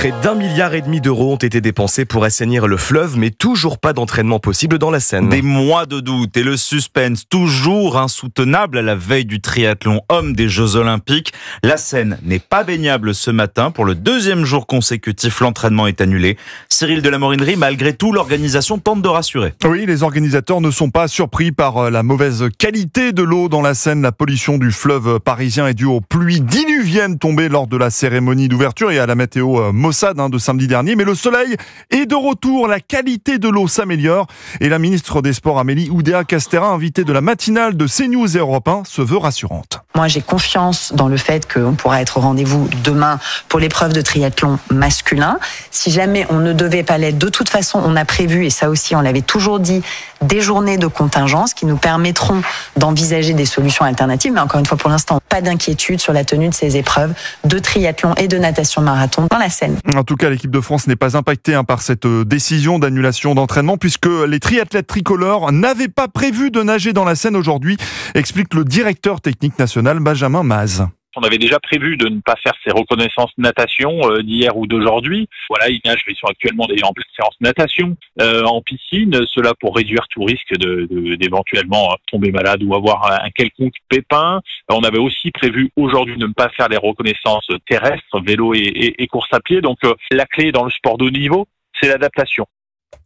Près d'1,5 milliard d'euros ont été dépensés pour assainir le fleuve, mais toujours pas d'entraînement possible dans la Seine. Des mois de doute et le suspense toujours insoutenable à la veille du triathlon homme des Jeux Olympiques. La Seine n'est pas baignable ce matin. Pour le deuxième jour consécutif, l'entraînement est annulé. Cyril de la Morinerie, malgré tout, l'organisation tente de rassurer. Oui, les organisateurs ne sont pas surpris par la mauvaise qualité de l'eau dans la Seine. La pollution du fleuve parisien est due aux pluies diluviennes tombées lors de la cérémonie d'ouverture et à la météo maussade de samedi dernier. Mais le soleil est de retour, la qualité de l'eau s'améliore et la ministre des Sports Amélie Oudéa-Castéra, invitée de la matinale de CNews et Europe 1, se veut rassurante. Moi, j'ai confiance dans le fait qu'on pourra être au rendez-vous demain pour l'épreuve de triathlon masculin. Si jamais on ne devait pas l'être, de toute façon, on a prévu, et ça aussi on l'avait toujours dit, des journées de contingence qui nous permettront d'envisager des solutions alternatives. Mais encore une fois, pour l'instant, pas d'inquiétude sur la tenue de ces épreuves de triathlon et de natation marathon dans la Seine. En tout cas, l'équipe de France n'est pas impactée par cette décision d'annulation d'entraînement puisque les triathlètes tricolores n'avaient pas prévu de nager dans la Seine aujourd'hui, explique le directeur technique national Benjamin Maz. On avait déjà prévu de ne pas faire ces reconnaissances natation d'hier ou d'aujourd'hui. Voilà, ils nagent, ils sont actuellement d'ailleurs en pleine séance natation en piscine. Cela pour réduire tout risque d'éventuellement tomber malade ou avoir un quelconque pépin. On avait aussi prévu aujourd'hui de ne pas faire les reconnaissances terrestres, vélo et course à pied. Donc la clé dans le sport de haut niveau, c'est l'adaptation.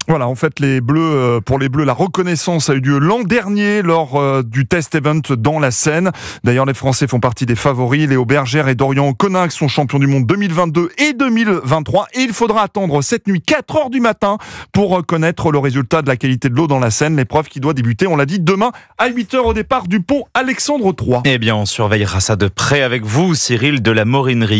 Voilà, en fait, pour les Bleus, la reconnaissance a eu lieu l'an dernier lors du test event dans la Seine. D'ailleurs, les Français font partie des favoris. Léo Bergère et Dorian Coninck sont champions du monde 2022 et 2023. Et il faudra attendre cette nuit 4 heures du matin pour connaître le résultat de la qualité de l'eau dans la Seine. L'épreuve qui doit débuter, on l'a dit, demain à 8 heures au départ du pont Alexandre III. Eh bien, on surveillera ça de près avec vous, Cyril de la Morinerie.